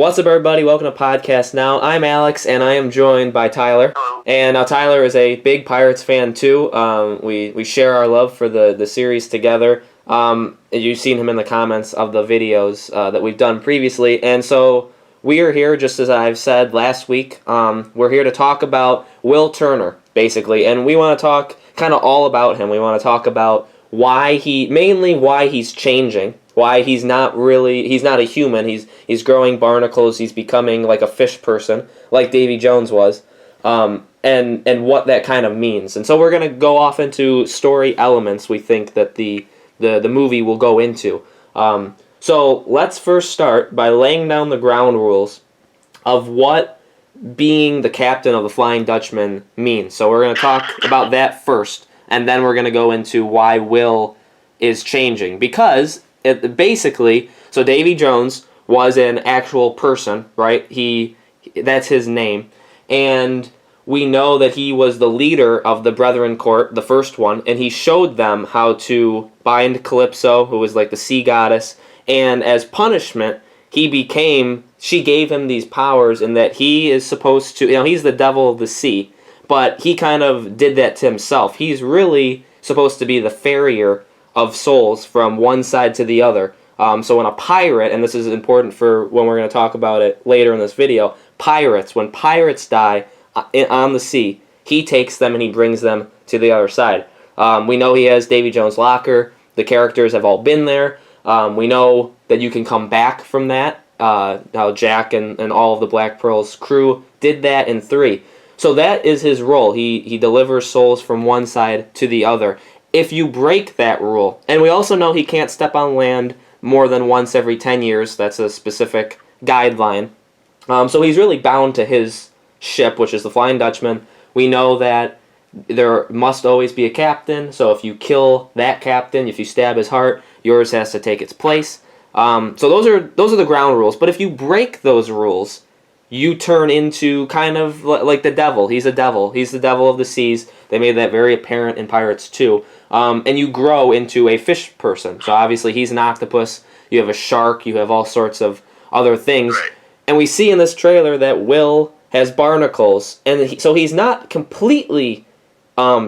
What's up, everybody? Welcome to Podcast Now. I'm Alex, and I am joined by Tyler. Hello. And now Tyler is a big Pirates fan, too. We share our love for the series together. You've seen him in the comments of the videos that we've done previously. And so we are here, just as I've said last week, we're here to talk about Will Turner, basically. And we want to talk kind of all about him. We want to talk about why he's changing. Why he's not a human. He's growing barnacles. He's becoming like a fish person, like Davy Jones was, and what that kind of means. And so we're gonna go off into story elements we think that the movie will go into. So let's first start by laying down the ground rules of what being the captain of the Flying Dutchman means. So we're gonna talk about that first, and then we're gonna go into why Will is changing, because so Davy Jones was an actual person, right? That's his name, and we know that he was the leader of the Brethren Court, the first one, and he showed them how to bind Calypso, who was like the sea goddess, and as punishment, she gave him these powers, in that he is supposed to, he's the devil of the sea, but he kind of did that to himself. He's really supposed to be the farrier of souls from one side to the other. So when a pirate, and this is important for when we're going to talk about it later in this video, when pirates die on the sea, he takes them and he brings them to the other side. We know he has Davy Jones' locker. The characters have all been there. We know that you can come back from that. How Jack and all of the Black Pearl's crew did that in 3. So that is his role. He delivers souls from one side to the other. If you break that rule, and we also know he can't step on land more than once every 10 years, that's a specific guideline. So he's really bound to his ship, which is the Flying Dutchman. We know that there must always be a captain, so if you kill that captain, if you stab his heart, yours has to take its place. So those are the ground rules. But if you break those rules, you turn into kind of like the devil. He's a devil. He's the devil of the seas. They made that very apparent in Pirates 2. And you grow into a fish person. So obviously he's an octopus. You have a shark. You have all sorts of other things. Right. And we see in this trailer that Will has barnacles. And so he's not completely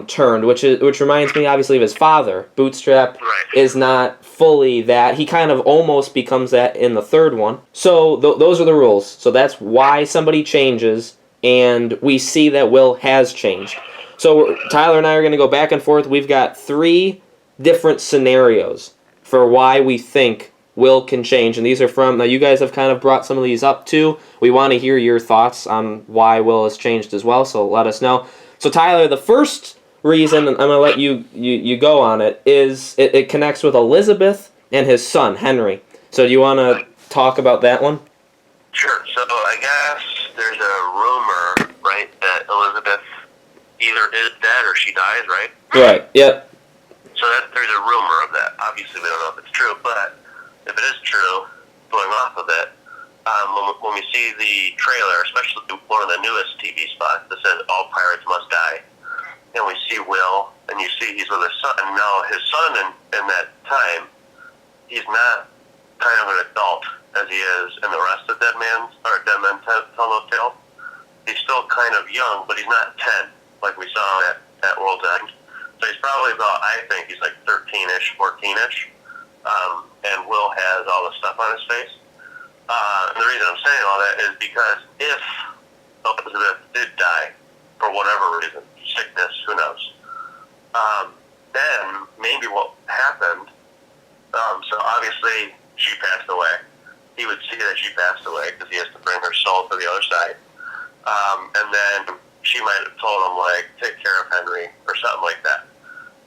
turned, which reminds me obviously of his father. Bootstrap is not fully that. He kind of almost becomes that in the 3rd one. So those are the rules. So that's why somebody changes, and we see that Will has changed. So Tyler and I are going to go back and forth. We've got 3 different scenarios for why we think Will can change, and these are now you guys have kind of brought some of these up too. We want to hear your thoughts on why Will has changed as well, so let us know. So Tyler, the first reason, and I'm going to let you go on it, is it connects with Elizabeth and his son, Henry. So do you want to talk about that one? Sure. So I guess there's a rumor, right, that Elizabeth either is dead or she dies, right? Right, yep. So there's a rumor of that. Obviously, we don't know if it's true, but if it is true, going off of it, when we see the trailer, especially one of the newest TV spots that says all pirates must die, and we see Will, and you see he's with his son. Now, his son in that time, he's not kind of an adult as he is in the rest of Dead Men Tell No Tale. He's still kind of young, but he's not 10 like we saw at World's End. So he's probably about, I think he's like 13-ish, 14-ish, and Will has all the stuff on his face. And the reason I'm saying all that is because if Elizabeth did die, for whatever reason, sickness, who knows, then maybe what happened, so obviously she passed away. He would see that she passed away because he has to bring her soul to the other side. And then she might have told him, like, take care of Henry or something like that.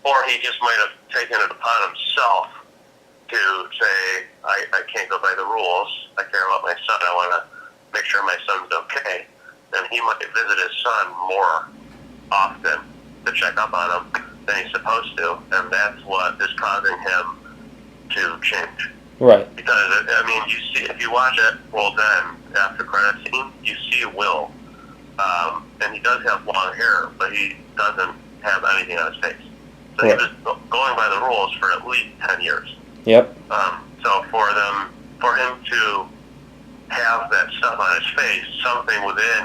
Or he just might have taken it upon himself to say, I can't go by the rules. I care about my son. I want to make sure my son's okay. Then he might visit his son more often to check up on him than he's supposed to. And that's what is causing him to change. Right. Because, I mean, you see, if you watch it, World's End, after credit scene, you see Will. And he does have long hair, but he doesn't have anything on his face. So he was going by the rules for at least 10 years. Yep. So for him to have that stuff on his face, something within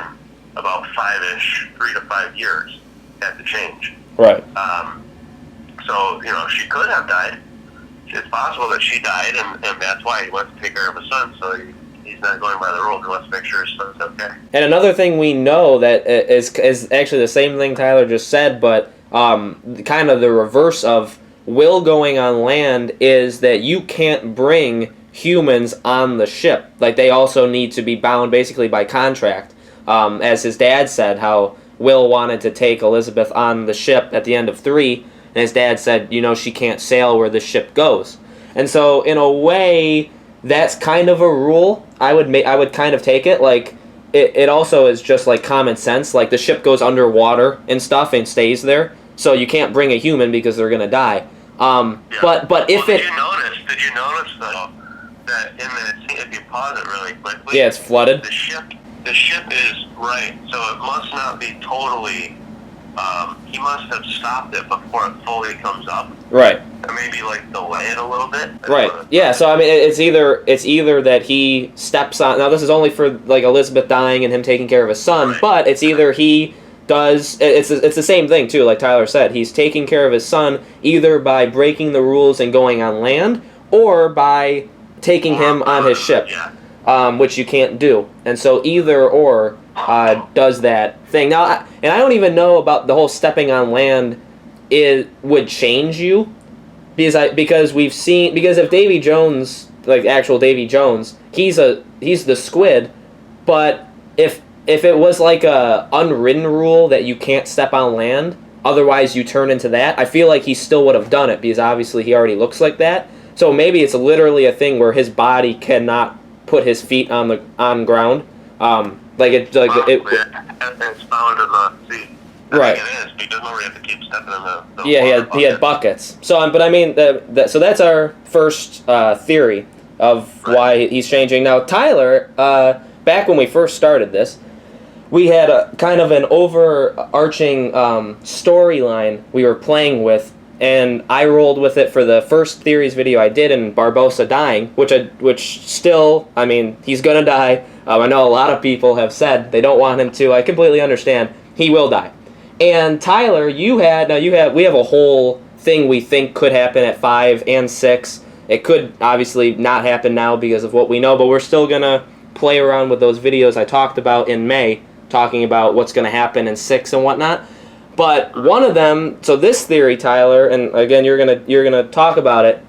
about 3 to 5 years had to change. Right. So, she could have died. It's possible that she died, and that's why he wants to take care of his son, so he's not going by the rules. He wants to make sure his son's okay. And another thing we know that is actually the same thing Tyler just said, but kind of the reverse of Will going on land is that you can't bring humans on the ship. Like, they also need to be bound basically by contract. As his dad said, how Will wanted to take Elizabeth on the ship at the end of 3, and his dad said, she can't sail where the ship goes. And so, in a way, that's kind of a rule. I would kind of take it. Like, it also is just like common sense. Like, the ship goes underwater and stuff and stays there, so you can't bring a human because they're gonna die. Yeah. But if Did you notice though that if you pause it really quickly? Yeah, it's flooded. The ship is right, so it must not be totally. He must have stopped it before it fully comes up. Right. Or maybe like delay it a little bit. Right. Yeah. So I mean, it's either that he steps on. Now this is only for like Elizabeth dying and him taking care of his son, Right. but it's either he does. It's the same thing too. Like Tyler said, he's taking care of his son either by breaking the rules and going on land, or by taking him on his ship, which you can't do. And so either or does that thing. Now, I don't even know about the whole stepping on land. It would change you. Because if Davy Jones, like actual Davy Jones, he's the squid, but if it was like a unwritten rule that you can't step on land, otherwise you turn into that, I feel like he still would have done it because obviously he already looks like that. So maybe it's literally a thing where his body cannot put his feet on ground. It's found in the sea. Right. I think it is, because remember you have to keep stepping in the Yeah, he had buckets. So, but I mean, so that's our first theory of why he's changing. Now, Tyler, back when we first started this, we had a kind of an overarching storyline we were playing with, and I rolled with it for the first theories video I did in Barbossa dying, which still, I mean, he's gonna die. I know a lot of people have said they don't want him to. I completely understand. He will die. And Tyler, we have a whole thing we think could happen at 5 and 6. It could obviously not happen now because of what we know, but we're still gonna play around with those videos I talked about in May, talking about what's gonna happen in 6 and whatnot. But one of them, so this theory, Tyler, and again you're gonna talk about it.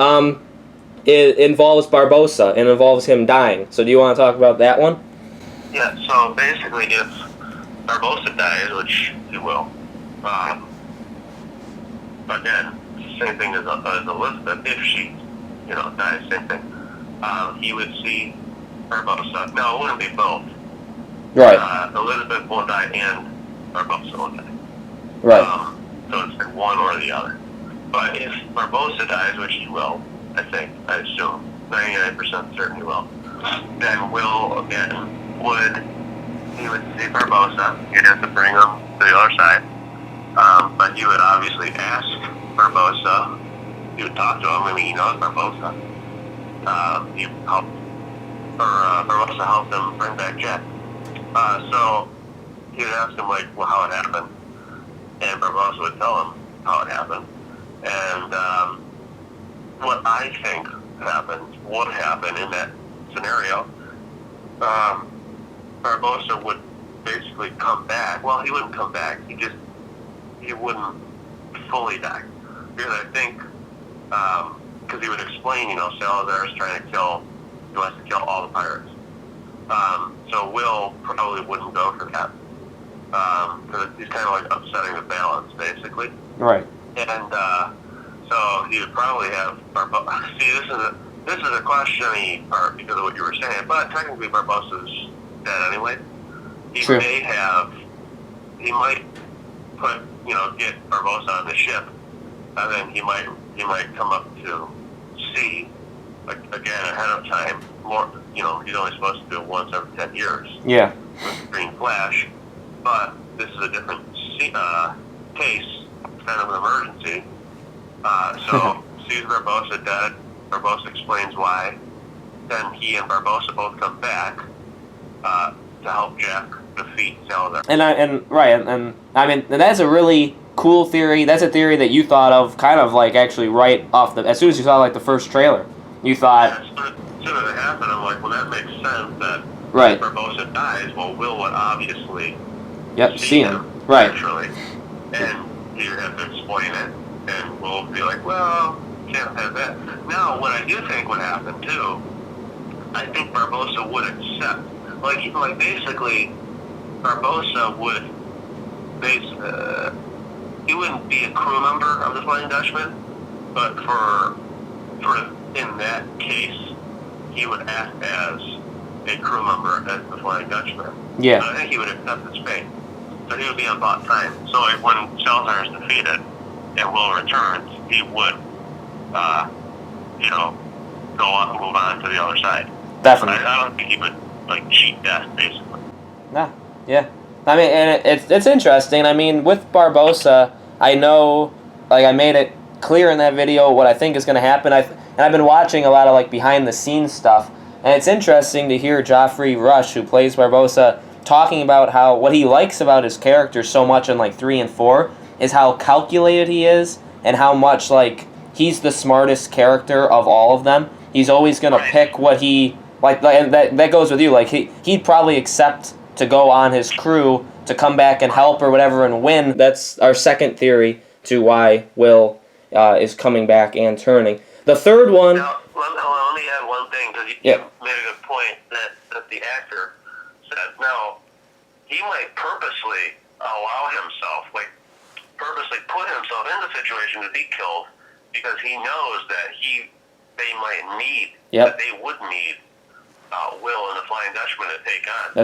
It involves Barbossa and involves him dying. So do you want to talk about that one? Yeah. So basically, if Barbossa dies, which he will. Again, same thing as Elizabeth. If she, dies, same thing. He would see Barbossa. No, it wouldn't be both. Right. Elizabeth won't die and Barbossa won't die. Right. So it's like one or the other. But if Barbossa dies, which he will, I assume, 99% certain he will, then Will, again, he would see Barbossa. You'd have to bring him to the other side. But you would obviously ask Barbossa. You would talk to him. I mean, he knows Barbossa. You help, or Barbossa helped him bring back Jack. So he would ask him, how it happened. And Barbossa would tell him how it happened. And what I think would happen in that scenario, Barbossa would basically come back. Well, he wouldn't come back. He wouldn't fully die. Because I think, because he would explain, Salazar's trying to he wants to kill all the pirates. So Will probably wouldn't go for that. Because he's kind of like upsetting the balance, basically. Right. And so he would probably have Barbossa. See, this is a questioning part because of what you were saying, but technically Barbossa's dead anyway. He might get Barbossa on the ship, and then he might come up to sea, again ahead of time. More, he's only supposed to do it once every 10 years. Yeah. With Green Flash, but this is a different case, kind of an emergency. So sees Barbossa dead. Barbossa explains why. Then he and Barbossa both come back, to help Jack defeat Salazar. And I mean that's a really cool theory. That's a theory that you thought of kind of like actually right off the as soon as you saw like the first trailer. You thought As soon as it happened, I'm like, well, that makes sense that right. Barbossa dies. Well, Will would obviously See him. Right. Naturally. And you have to explain it, and we'll be like, well, can't have that. Now, what I do think would happen, too, I think Barbossa would accept. Like basically, Barbossa would, he wouldn't be a crew member of the Flying Dutchman, but for in that case, he would act as a crew member as the Flying Dutchman. Yeah. So I think he would accept his fate. So he would be on bought time. So when Salazar is defeated and Will returns, he would, go on and move on to the other side. Definitely. I don't think he would cheat death, basically. Nah. Yeah. I mean, and it's interesting. I mean, with Barbossa, I know, like I made it clear in that video what I think is going to happen. And I've been watching a lot of behind the scenes stuff, and it's interesting to hear Geoffrey Rush, who plays Barbossa, talking about how what he likes about his character so much in 3 and 4 is how calculated he is and how much he's the smartest character of all of them. He's always going to pick what he and that goes with you. He'd probably accept to go on his crew to come back and help or whatever and win. That's our second theory to why Will is coming back and turning. The third one. Now, let me add one thing, because you made a good point that the actor said. Now, he might purposely allow himself, purposely put himself in the situation to be killed, because he knows that they might need, that they would need Will and the Flying Dutchman to take on.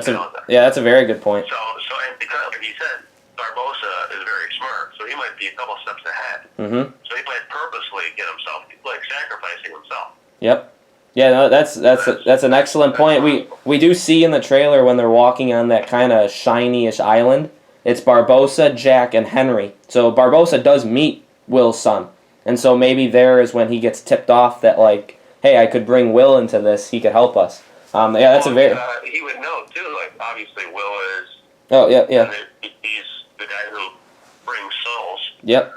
That's a very good point. So and because, like he said, Barbossa is very smart, so he might be a couple steps ahead. Mm-hmm. So he might purposely get himself, sacrificing himself. Yep. Yeah, no, that's an excellent point. We do see in the trailer when they're walking on that kind of shiny-ish island, it's Barbossa, Jack, and Henry. So Barbossa does meet Will's son. And so maybe there is when he gets tipped off that, hey, I could bring Will into this, he could help us. That's a very... he would know, too. Obviously, Will is... Oh, yeah. He's the guy who brings souls. Yep,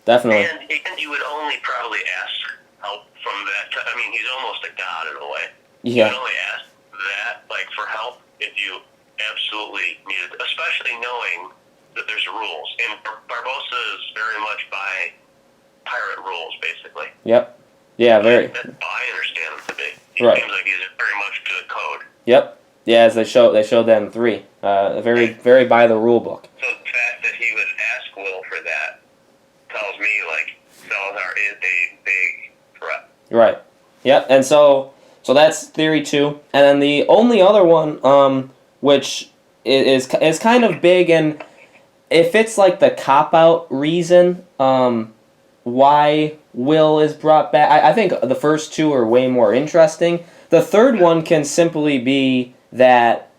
definitely. And you would only probably ask help from that. I mean, he's almost a god in a way. Yeah. You would only ask that, for help if you absolutely need it, especially knowing that there's rules. And Barbossa is very much by pirate rules, basically. Yep. Yeah, very. That's how I understand him to be. He right. seems like he's very much to the code. Yep. Yeah, as they showed that in 3. Very by the rule book. So the fact that he would ask Will for that tells me Salazar is a big threat. Right. Yep. And so that's theory 2. And then the only other one, which is kind of big, and if it's the cop out reason, why Will is brought back. I think the first 2 are way more interesting. The third one can simply be that,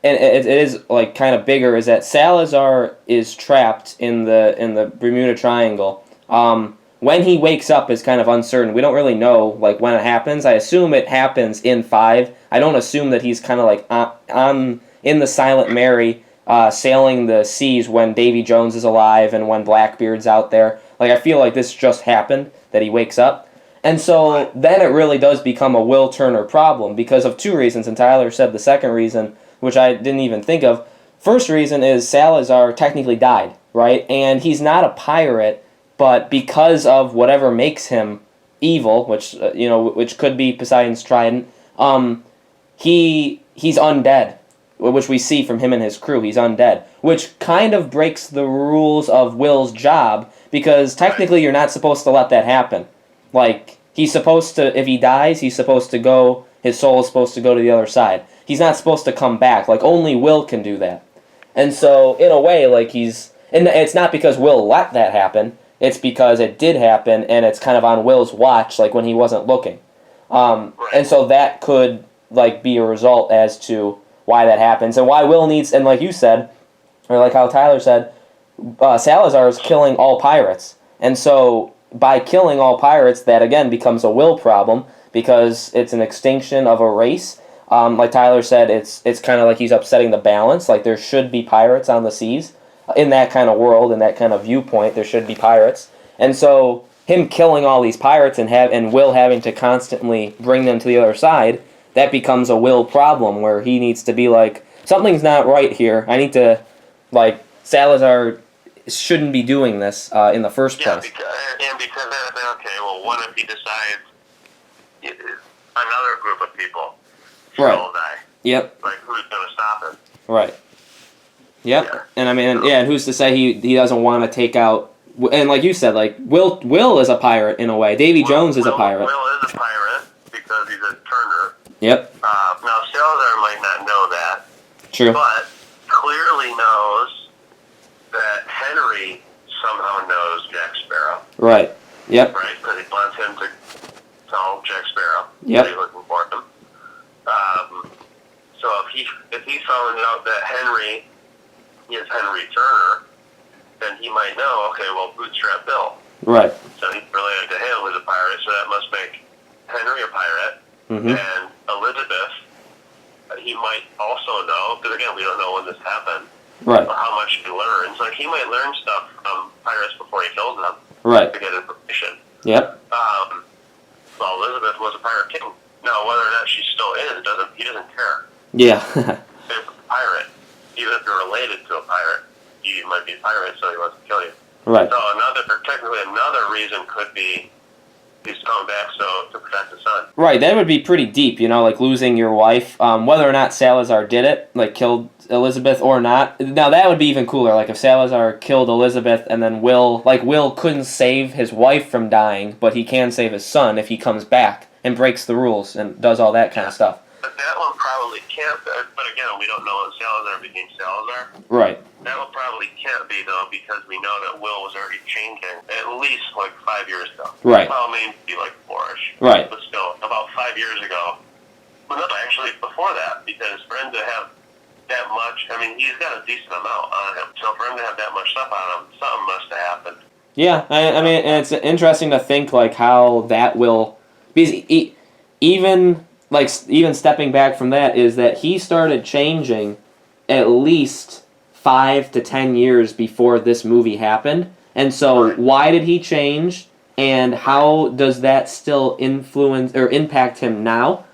and it is kind of bigger, is that Salazar is trapped in the Bermuda Triangle. When he wakes up is kind of uncertain. We don't really know when it happens. I assume it happens in 5. I don't assume that he's kind of in the Silent Mary sailing the seas when Davy Jones is alive and when Blackbeard's out there. I feel like this just happened, that he wakes up. And so then it really does become a Will Turner problem because of 2 reasons, and Tyler said the second reason, which I didn't even think of. First reason is Salazar technically died, right? And he's not a pirate, but because of whatever makes him evil, which which could be Poseidon's trident, he's undead, which we see from him and his crew. He's undead, which kind of breaks the rules of Will's job, because technically you're not supposed to let that happen. He's supposed to, if he dies, he's supposed to go, his soul is supposed to go to the other side. He's not supposed to come back. Only Will can do that. And so, in a way, and it's not because Will let that happen, it's because it did happen, and it's kind of on Will's watch, when he wasn't looking. And so that could, be a result as to why that happens, and why Will needs, and like you said, or how Tyler said, Salazar is killing all pirates. And so, by killing all pirates, that again becomes a Will problem, because it's an extinction of a race. Like Tyler said, it's kind of like he's upsetting the balance. Like there should be pirates on the seas. In that kind of world, in that kind of viewpoint, there should be pirates. And so him killing all these pirates and Will having to constantly bring them to the other side, that becomes a Will problem where he needs to be like, something's not right here. I need to, like, Salazar shouldn't be doing this in the first place. Because then, okay, well, what if he decides another group of people will die? Yep. Like, who's going to stop him? Right. Yep. Yeah. And I mean, and who's to say he doesn't want to take out? And like you said, like Will is a pirate in a way. Davy Jones is a pirate. Will is a pirate because he's a Turner. Yep. Now Salazar might not know that. True. But clearly knows that Henry somehow knows Jack Sparrow. Right. Yep. Right, because he wants him to tell Jack Sparrow. Yep. He's looking for him. So if he found out that Henry is Henry Turner, then he might know, okay, well, Bootstrap Bill. Right. So he's related to him who's a pirate, so that must make Henry a pirate. Mm-hmm. And Elizabeth, he might also know, because again, we don't know when this happened, right, or how much he learns. Like, he might learn stuff from pirates before he kills them. Right. To get information. Yep. Well, Elizabeth was a pirate king. Now, whether or not she still is, he doesn't care. Yeah. If a pirate, even if you're related to a pirate, you might be a pirate, so he wants to kill you. Right. So technically another reason could be he's coming back to protect the son. Right, that would be pretty deep, like losing your wife. Whether or not Salazar did it, like killed Elizabeth or not. Now that would be even cooler. Like if Salazar killed Elizabeth and then Will couldn't save his wife from dying, but he can save his son if he comes back and breaks the rules and does all that kind of stuff. But that one probably can't. But again, we don't know when Salazar became Salazar. Right. That one probably can't be though, because we know that Will was already changing at least like 5 years ago. Right. Well, maybe like 4-ish. Right. But still, about 5 years ago. Well, no, actually before that, because for him to have that much, I mean, he's got a decent amount on him. So for him to have that much stuff on him, something must have happened. Yeah, I mean, and it's interesting to think like how that will, because even stepping back from that is that he started changing at least 5 to 10 years before this movie happened. And so why did he change, and how does that still influence or impact him now?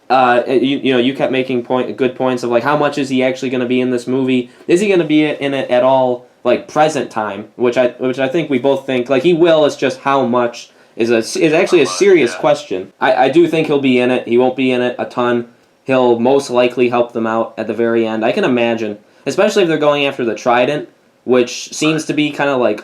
You kept making good points of like how much is he actually going to be in this movie? Is he going to be in it at all, like present time? Which I think we both think like he will. It's just how much is actually a serious question. I do think he'll be in it. He won't be in it a ton. He'll most likely help them out at the very end. I can imagine, especially if they're going after the Trident, which seems to be kind of like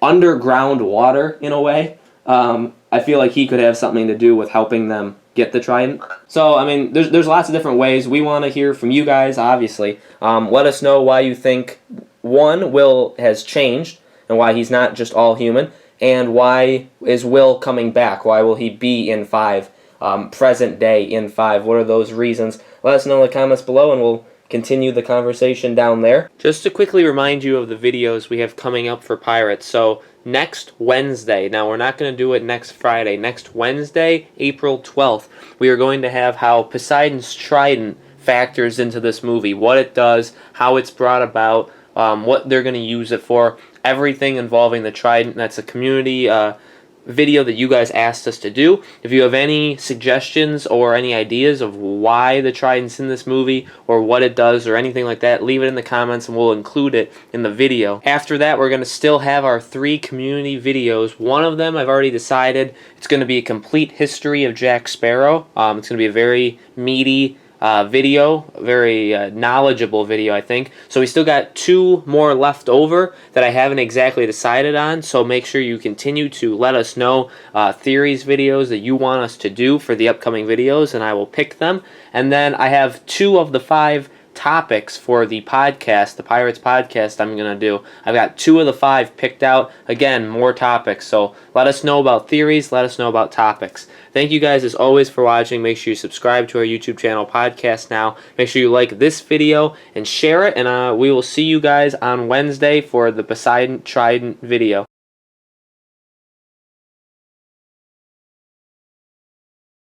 underground water in a way. I feel like he could have something to do with helping them get the Trident. So, I mean, there's lots of different ways. We want to hear from you guys, obviously. Let us know why you think, one, Will has changed, and why he's not just all human, and why is Will coming back? Why will he be in 5, present day in 5? What are those reasons? Let us know in the comments below, and we'll continue the conversation down there. Just to quickly remind you of the videos we have coming up for Pirates. So next Wednesday, now we're not going to do it next Friday, next Wednesday, April 12th, we are going to have how Poseidon's Trident factors into this movie, what it does, how it's brought about, what they're going to use it for, everything involving the Trident. That's a community video that you guys asked us to do. If you have any suggestions or any ideas of why the Trident's in this movie or what it does or anything like that, leave it in the comments and we'll include it in the video. After that, we're going to still have our 3 community videos. One of them I've already decided, it's going to be a complete history of Jack Sparrow. It's going to be a very meaty video, very knowledgeable video, I think. So we still got 2 more left over that I haven't exactly decided on, so make sure you continue to let us know theories videos that you want us to do for the upcoming videos, and I will pick them. And then I have 2 of the 5 topics for the podcast, the Pirates podcast I'm going to do. I've got 2 of the 5 picked out. Again, more topics. So let us know about theories. Let us know about topics. Thank you guys as always for watching. Make sure you subscribe to our YouTube channel, Podcast Now. Make sure you like this video and share it. And we will see you guys on Wednesday for the Poseidon Trident video.